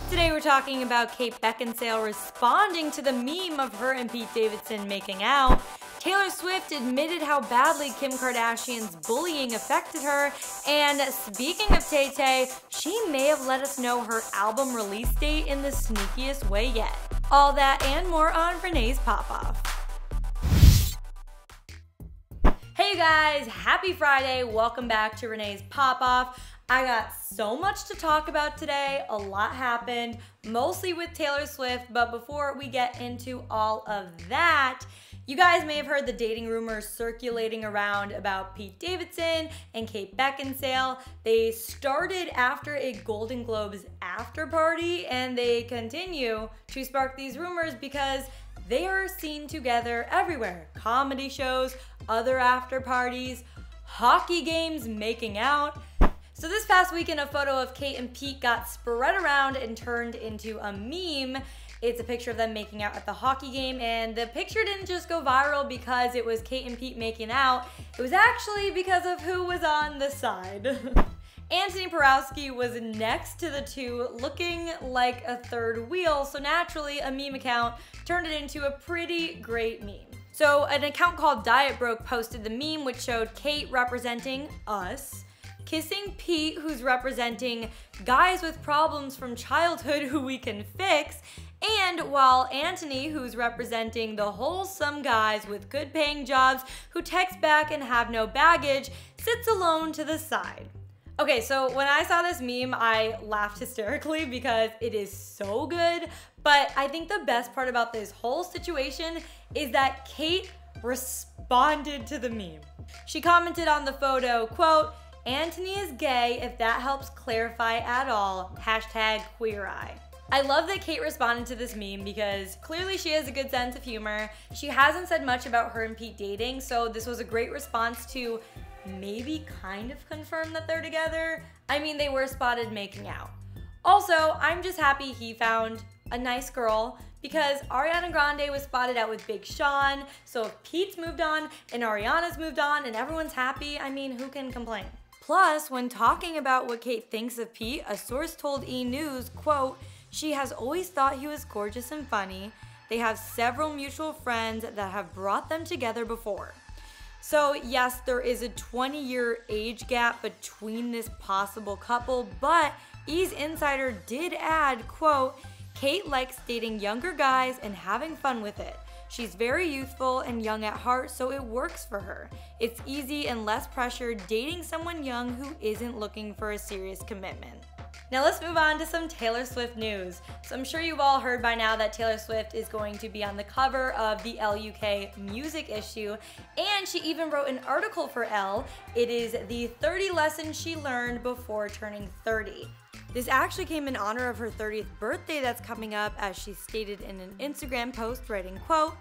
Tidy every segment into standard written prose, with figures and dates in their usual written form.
Today we're talking about Kate Beckinsale responding to the meme of her and Pete Davidson making out. Taylor Swift admitted how badly Kim Kardashian's bullying affected her. And speaking of Tay-Tay, she may have let us know her album release date in the sneakiest way yet. All that and more on Renee's Pop-Off. Hey you guys, happy Friday. Welcome back to Renee's Pop-Off. I got so much to talk about today. A lot happened, mostly with Taylor Swift, but before we get into all of that, you guys may have heard the dating rumors circulating around about Pete Davidson and Kate Beckinsale. They started after a Golden Globes after party, and they continue to spark these rumors because they are seen together everywhere. Comedy shows, other after parties, hockey games, making out. So this past weekend, a photo of Kate and Pete got spread around and turned into a meme. It's a picture of them making out at the hockey game, and the picture didn't just go viral because it was Kate and Pete making out. It was actually because of who was on the side. Anthony Porowski was next to the two, looking like a third wheel, so naturally a meme account turned it into a pretty great meme. So an account called Diet Broke posted the meme, which showed Kate representing us, kissing Pete, who's representing guys with problems from childhood who we can fix, and while Anthony, who's representing the wholesome guys with good paying jobs who text back and have no baggage, sits alone to the side. Okay, so when I saw this meme, I laughed hysterically because it is so good, but I think the best part about this whole situation is that Kate responded to the meme. She commented on the photo, quote, "Anthony is gay, if that helps clarify at all, #QueerEye." I love that Kate responded to this meme because clearly she has a good sense of humor. She hasn't said much about her and Pete dating, so this was a great response to maybe kind of confirm that they're together. I mean, they were spotted making out. Also, I'm just happy he found a nice girl because Ariana Grande was spotted out with Big Sean, so if Pete's moved on and Ariana's moved on and everyone's happy, I mean, who can complain? Plus, when talking about what Kate thinks of Pete, a source told E! News, quote, "She has always thought he was gorgeous and funny. They have several mutual friends that have brought them together before." So yes, there is a 20-year age gap between this possible couple, but E's insider did add, quote, "Kate likes dating younger guys and having fun with it. She's very youthful and young at heart, so it works for her. It's easy and less pressure dating someone young who isn't looking for a serious commitment." Now let's move on to some Taylor Swift news. So I'm sure you've all heard by now that Taylor Swift is going to be on the cover of the Elle UK music issue, and she even wrote an article for Elle. It is the 30 lessons she learned before turning 30. This actually came in honor of her 30th birthday that's coming up, as she stated in an Instagram post, writing, quote,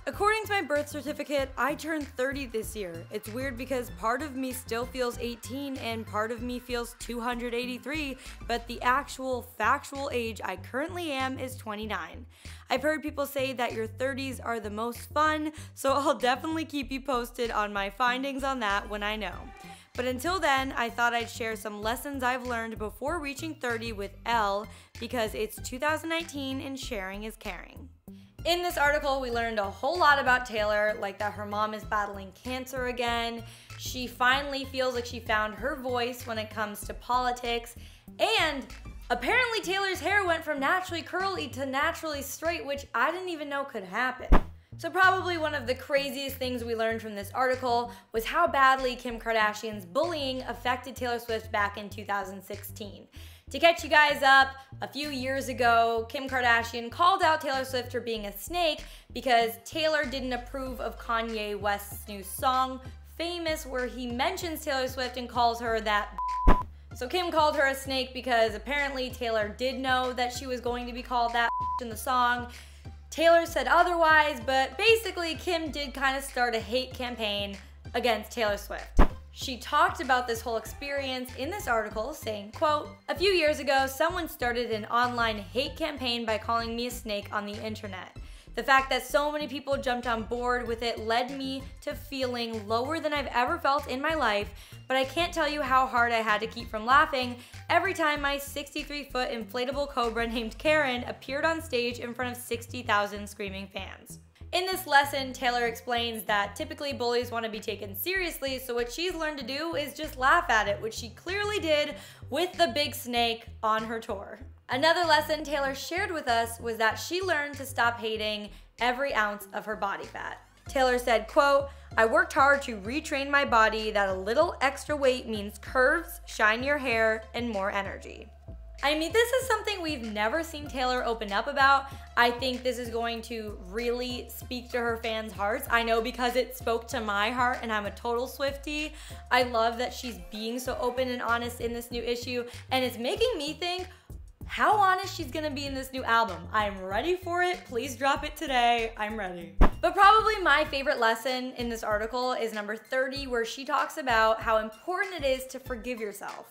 "According to my birth certificate, I turned 30 this year. It's weird because part of me still feels 18 and part of me feels 283, but the actual factual age I currently am is 29. I've heard people say that your 30s are the most fun, so I'll definitely keep you posted on my findings on that when I know. But until then, I thought I'd share some lessons I've learned before reaching 30 with Elle because it's 2019 and sharing is caring." In this article, we learned a whole lot about Taylor, like that her mom is battling cancer again. She finally feels like she found her voice when it comes to politics. And apparently Taylor's hair went from naturally curly to naturally straight, which I didn't even know could happen. So probably one of the craziest things we learned from this article was how badly Kim Kardashian's bullying affected Taylor Swift back in 2016. To catch you guys up, a few years ago, Kim Kardashian called out Taylor Swift for being a snake because Taylor didn't approve of Kanye West's new song, Famous, where he mentions Taylor Swift and calls her that. So Kim called her a snake because apparently Taylor did know that she was going to be called that in the song. Taylor said otherwise, but basically Kim did kind of start a hate campaign against Taylor Swift. She talked about this whole experience in this article, saying, quote, "A few years ago, someone started an online hate campaign by calling me a snake on the internet. The fact that so many people jumped on board with it led me to feeling lower than I've ever felt in my life, but I can't tell you how hard I had to keep from laughing every time my 63-foot inflatable cobra named Karen appeared on stage in front of 60,000 screaming fans. In this lesson, Taylor explains that typically bullies want to be taken seriously, so what she's learned to do is just laugh at it, which she clearly did with the big snake on her tour. Another lesson Taylor shared with us was that she learned to stop hating every ounce of her body fat. Taylor said, quote, "I worked hard to retrain my body that a little extra weight means curves, shinier hair, and more energy." I mean, this is something we've never seen Taylor open up about. I think this is going to really speak to her fans' hearts. I know because it spoke to my heart and I'm a total Swiftie. I love that she's being so open and honest in this new issue, and it's making me think how honest she's gonna be in this new album. I'm ready for it. Please drop it today. I'm ready. But probably my favorite lesson in this article is number 30, where she talks about how important it is to forgive yourself.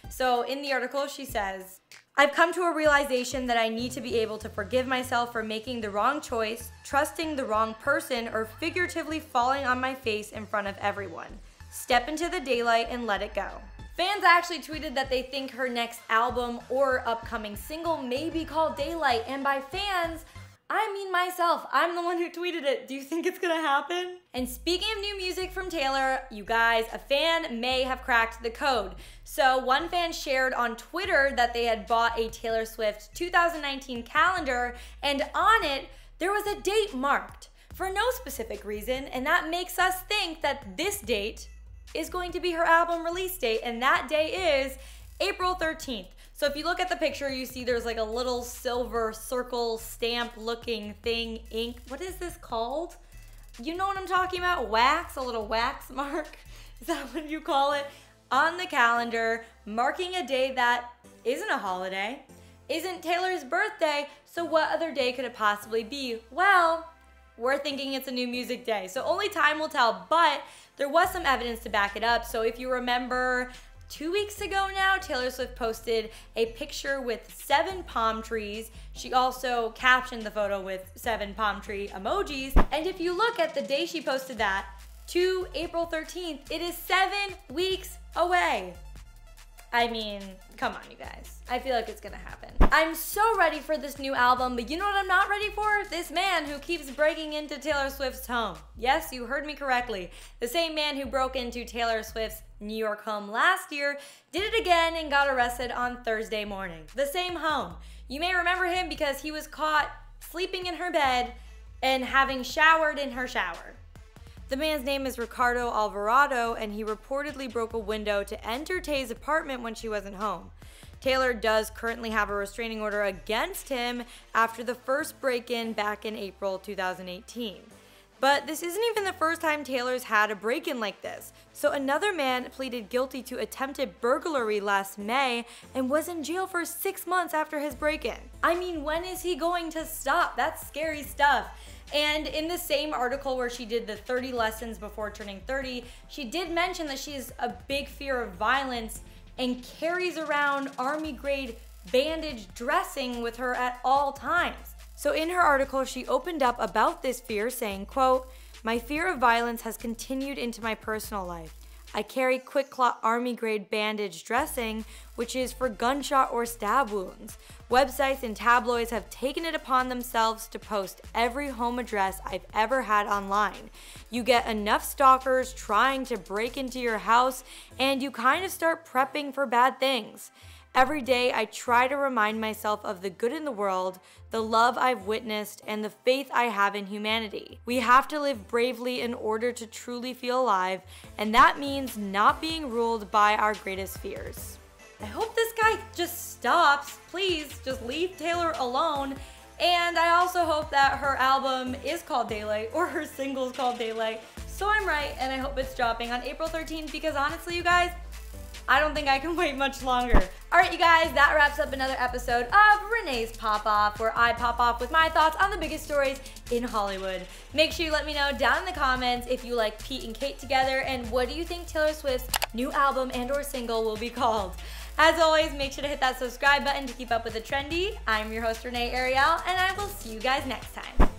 So in the article, she says, "I've come to a realization that I need to be able to forgive myself for making the wrong choice, trusting the wrong person, or figuratively falling on my face in front of everyone. Step into the daylight and let it go." Fans actually tweeted that they think her next album or upcoming single may be called Daylight, and by fans, I mean myself. I'm the one who tweeted it. Do you think it's gonna happen? And speaking of new music from Taylor, you guys, a fan may have cracked the code. So one fan shared on Twitter that they had bought a Taylor Swift 2019 calendar, and on it, there was a date marked for no specific reason, and that makes us think that this date is going to be her album release date, and that day is April 13th. So if you look at the picture, you see there's like a little silver circle stamp looking thing, ink. What is this called? You know what I'm talking about? Wax, a little wax mark. Is that what you call it? On the calendar, marking a day that isn't a holiday, isn't Taylor's birthday, so what other day could it possibly be? Well, we're thinking it's a new music day, so only time will tell, but there was some evidence to back it up. So if you remember, 2 weeks ago now, Taylor Swift posted a picture with 7 palm trees. She also captioned the photo with 7 palm tree emojis. And if you look at the day she posted that to April 13th, it is 7 weeks away. I mean, come on, you guys. I feel like it's gonna happen. I'm so ready for this new album, but you know what I'm not ready for? This man who keeps breaking into Taylor Swift's home. Yes, you heard me correctly. The same man who broke into Taylor Swift's New York home last year did it again and got arrested on Thursday morning. The same home. You may remember him because he was caught sleeping in her bed and having showered in her shower. The man's name is Ricardo Alvarado, and he reportedly broke a window to enter Tay's apartment when she wasn't home. Taylor does currently have a restraining order against him after the first break-in back in April 2018. But this isn't even the first time Taylor's had a break-in like this. So another man pleaded guilty to attempted burglary last May and was in jail for 6 months after his break-in. I mean, when is he going to stop? That's scary stuff. And in the same article where she did the 30 lessons before turning 30, she did mention that she has a big fear of violence and carries around army-grade bandage dressing with her at all times. So in her article, she opened up about this fear, saying, quote, "My fear of violence has continued into my personal life. I carry quick clot army grade bandage dressing, which is for gunshot or stab wounds. Websites and tabloids have taken it upon themselves to post every home address I've ever had online. You get enough stalkers trying to break into your house, and you kind of start prepping for bad things. Every day I try to remind myself of the good in the world, the love I've witnessed, and the faith I have in humanity. We have to live bravely in order to truly feel alive, and that means not being ruled by our greatest fears." I hope this guy just stops. Please, just leave Taylor alone. And I also hope that her album is called Daylight, or her single is called Daylight. So I'm right, and I hope it's dropping on April 13th, because honestly, you guys, I don't think I can wait much longer. All right, you guys, that wraps up another episode of Renee's Pop Off, where I pop off with my thoughts on the biggest stories in Hollywood. Make sure you let me know down in the comments if you like Pete and Kate together, and what do you think Taylor Swift's new album and or single will be called? As always, make sure to hit that subscribe button to keep up with the trendy. I'm your host, Renee Ariel, and I will see you guys next time.